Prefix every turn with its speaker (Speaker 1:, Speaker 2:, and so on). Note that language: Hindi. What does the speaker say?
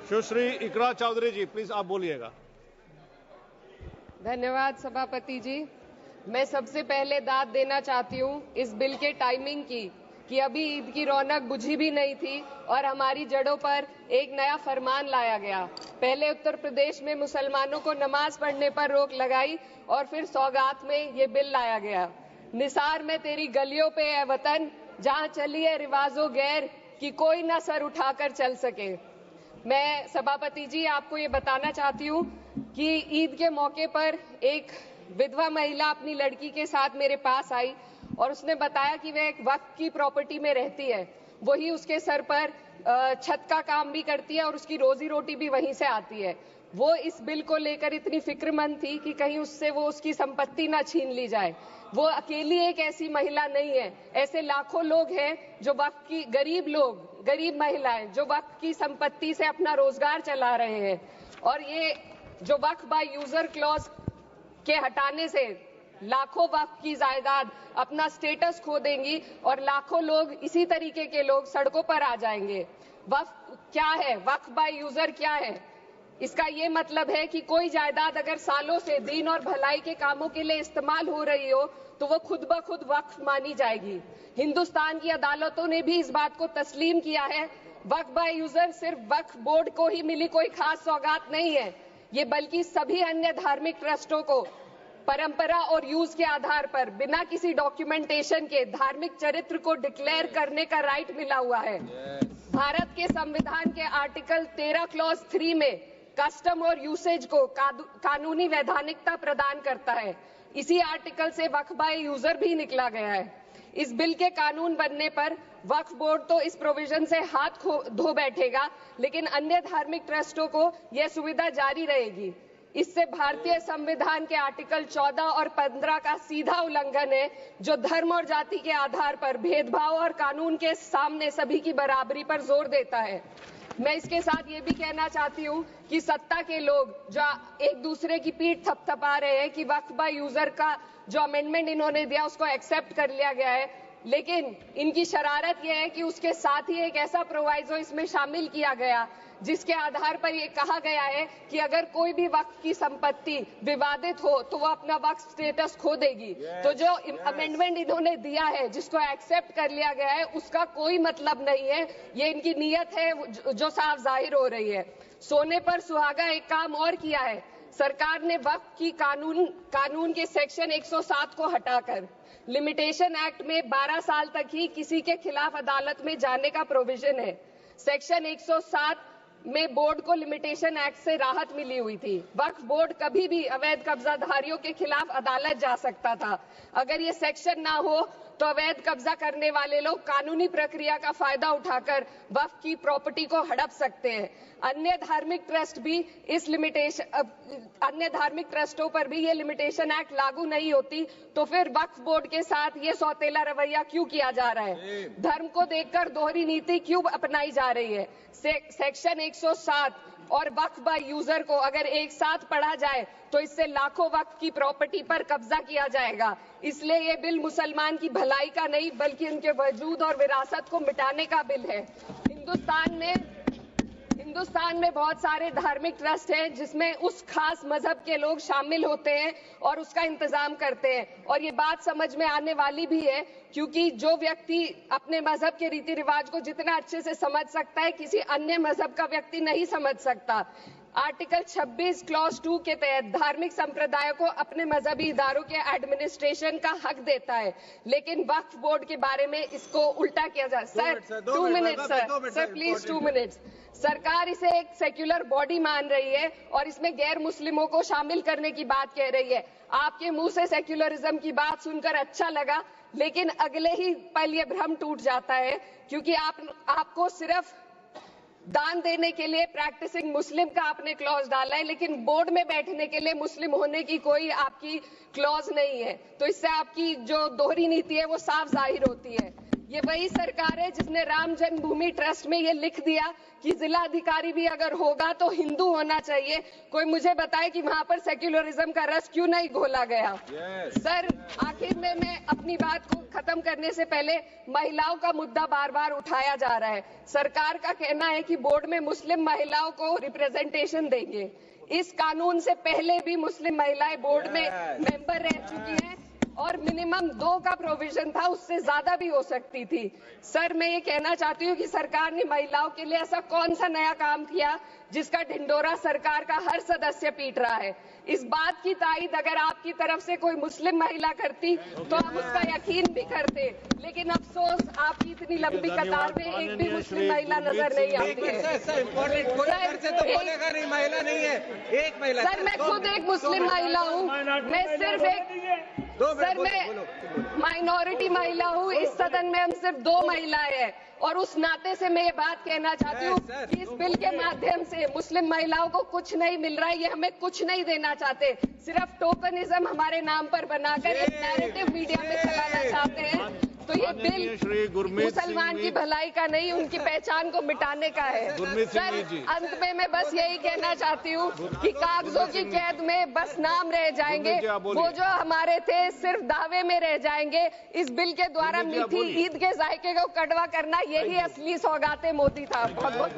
Speaker 1: सुश्री इकरा चौधरी जी, प्लीज आप बोलिएगा।
Speaker 2: धन्यवाद सभापति जी। मैं सबसे पहले दाद देना चाहती हूँ इस बिल के टाइमिंग की कि अभी ईद की रौनक बुझी भी नहीं थी और हमारी जड़ों पर एक नया फरमान लाया गया। पहले उत्तर प्रदेश में मुसलमानों को नमाज पढ़ने पर रोक लगाई और फिर सौगात में ये बिल लाया गया। निसार में तेरी गलियों पे है वतन, जहाँ चली है रिवाजो गैर कि कोई ना सर उठाकर चल सके। मैं सभापति जी आपको ये बताना चाहती हूँ कि ईद के मौके पर एक विधवा महिला अपनी लड़की के साथ मेरे पास आई और उसने बताया कि वह एक वक्फ की प्रॉपर्टी में रहती है, वही उसके सर पर छत का काम भी करती है और उसकी रोजी रोटी भी वहीं से आती है। वो इस बिल को लेकर इतनी फिक्रमंद थी कि कहीं उससे वो उसकी संपत्ति ना छीन ली जाए। वो अकेली एक ऐसी महिला नहीं है, ऐसे लाखों लोग हैं जो वक्फ की गरीब महिलाएं जो वक्फ की संपत्ति से अपना रोजगार चला रहे हैं। और ये जो वक्फ बाय यूजर क्लॉज के हटाने से लाखों वक्फ की जायदाद अपना स्टेटस खो देंगी और लाखों लोग इसी तरीके के लोग सड़कों पर आ जाएंगे। वक्फ क्या है? वक्फ बाय यूजर क्या है? इसका ये मतलब है कि कोई जायदाद अगर सालों से दीन और भलाई के कामों के लिए इस्तेमाल हो रही हो तो वो खुद ब खुद वक्फ मानी जाएगी। हिंदुस्तान की अदालतों ने भी इस बात को तस्लीम किया है। वक्फ बाय यूजर सिर्फ वक्फ बोर्ड को ही मिली कोई खास सौगात नहीं है, ये बल्कि सभी अन्य धार्मिक ट्रस्टों को परंपरा और यूज के आधार पर बिना किसी डॉक्यूमेंटेशन के धार्मिक चरित्र को डिक्लेयर करने का राइट मिला हुआ है। भारत के संविधान के आर्टिकल 13 क्लॉज 3 में कस्टम और यूसेज को कानूनी वैधानिकता प्रदान करता है। इसी आर्टिकल से वक्फ बाय यूजर भी निकला गया है। इस बिल के कानून बनने पर वक्फ बोर्ड तो इस प्रोविजन से हाथ धो बैठेगा, लेकिन अन्य धार्मिक ट्रस्टों को यह सुविधा जारी रहेगी। इससे भारतीय संविधान के आर्टिकल 14 और 15 का सीधा उल्लंघन है, जो धर्म और जाति के आधार पर भेदभाव और कानून के सामने सभी की बराबरी पर जोर देता है। मैं इसके साथ ये भी कहना चाहती हूँ कि सत्ता के लोग जो एक दूसरे की पीठ थपथपा रहे हैं कि वक्फ बाय यूजर का जो अमेंडमेंट इन्होंने दिया उसको एक्सेप्ट कर लिया गया है, लेकिन इनकी शरारत यह है कि उसके साथ ही एक ऐसा प्रोवाइजो इसमें शामिल किया गया जिसके आधार पर यह कहा गया है कि अगर कोई भी वक्फ की संपत्ति विवादित हो तो वो अपना वक्फ स्टेटस खो देगी। तो जो अमेंडमेंट इन्होंने दिया है जिसको एक्सेप्ट कर लिया गया है उसका कोई मतलब नहीं है, ये इनकी नीयत है जो साफ जाहिर हो रही है। सोने पर सुहागा एक काम और किया है, सरकार ने वक्फ की कानून के सेक्शन 107 को हटाकर लिमिटेशन एक्ट में 12 साल तक ही किसी के खिलाफ अदालत में जाने का प्रोविजन है। सेक्शन 107 में बोर्ड को लिमिटेशन एक्ट से राहत मिली हुई थी। वक्फ बोर्ड कभी भी अवैध कब्जाधारियों के खिलाफ अदालत जा सकता था। अगर ये सेक्शन ना हो तो अवैध कब्जा करने वाले लोग कानूनी प्रक्रिया का फायदा उठाकर वक्फ की प्रॉपर्टी को हड़प सकते हैं। अन्य धार्मिक ट्रस्टों पर भी ये लिमिटेशन एक्ट लागू नहीं होती, तो फिर वक्फ बोर्ड के साथ ये सौतेला रवैया क्यों किया जा रहा है? धर्म को देखकर दोहरी नीति क्यों अपनाई जा रही है? सेक्शन 107 और वक्फ बाय यूजर को अगर एक साथ पढ़ा जाए तो इससे लाखों वक्फ की प्रॉपर्टी पर कब्जा किया जाएगा। इसलिए ये बिल मुसलमान की भलाई का नहीं बल्कि उनके वजूद और विरासत को मिटाने का बिल है। हिंदुस्तान में बहुत सारे धार्मिक ट्रस्ट हैं जिसमें उस खास मजहब के लोग शामिल होते हैं और उसका इंतजाम करते हैं, और ये बात समझ में आने वाली भी है क्योंकि जो व्यक्ति अपने मजहब के रीति रिवाज को जितना अच्छे से समझ सकता है किसी अन्य मजहब का व्यक्ति नहीं समझ सकता। आर्टिकल 26 क्लॉज 2 के तहत धार्मिक संप्रदायों को अपने मजहबी इदारों के एडमिनिस्ट्रेशन का हक देता है, लेकिन वक्फ बोर्ड के बारे में इसको उल्टा किया जा। Sir 2 minute sir please 2 minutes. सरकार इसे एक सेक्युलर बॉडी मान रही है और इसमें गैर मुस्लिमों को शामिल करने की बात कह रही है। आपके मुंह से सेक्युलरिज्म की बात सुनकर अच्छा लगा, लेकिन अगले ही पल ये भ्रम टूट जाता है क्योंकि आपको सिर्फ दान देने के लिए प्रैक्टिसिंग मुस्लिम का आपने क्लॉज डाला है, लेकिन बोर्ड में बैठने के लिए मुस्लिम होने की कोई आपकी क्लॉज नहीं है। तो इससे आपकी जो दोहरी नीति है वो साफ जाहिर होती है। ये वही सरकार है जिसने राम जन्मभूमि ट्रस्ट में ये लिख दिया कि जिला अधिकारी भी अगर होगा तो हिंदू होना चाहिए। कोई मुझे बताए कि वहां पर सेक्युलरिज्म का रस क्यों नहीं घोला गया। सर, आखिर में मैं अपनी बात को खत्म करने से पहले महिलाओं का मुद्दा बार बार उठाया जा रहा है। सरकार का कहना है कि बोर्ड में मुस्लिम महिलाओं को रिप्रेजेंटेशन देंगे। इस कानून से पहले भी मुस्लिम महिलाएं बोर्ड में मेंबर रह चुकी हैं और मिनिमम 2 का प्रोविजन था, उससे ज्यादा भी हो सकती थी। सर, मैं ये कहना चाहती हूँ कि सरकार ने महिलाओं के लिए ऐसा कौन सा नया काम किया जिसका ढिंडोरा सरकार का हर सदस्य पीट रहा है। इस बात की तायद अगर आपकी तरफ से कोई मुस्लिम महिला करती तो हम उसका यकीन भी करते, लेकिन अफसोस आपकी इतनी लंबी कतार में एक भी मुस्लिम महिला नजर नहीं आती है। सर, मैं खुद एक मुस्लिम महिला हूँ, मैं सिर्फ एक मैं माइनॉरिटी महिला हूँ। इस सदन में हम सिर्फ 2 महिलाएं हैं और उस नाते से मैं ये बात कहना चाहती हूँ कि इस बिल के माध्यम से मुस्लिम महिलाओं को कुछ नहीं मिल रहा है। ये हमें कुछ नहीं देना चाहते, सिर्फ टोकनिज्म हमारे नाम पर बनाकर एक नैरेटिव मीडिया में चलाना चाहते हैं। तो ये बिल मुसलमान की भलाई का नहीं, उनकी पहचान को मिटाने का है। सर, अंत में मैं बस यही कहना चाहती हूँ कि कागजों की कैद में बस नाम रह जाएंगे, वो जो हमारे थे सिर्फ दावे में रह जाएंगे। इस बिल के द्वारा मीठी ईद के जायके को कड़वा करना, यही असली सौगाते मोदी था। बहुत बहुत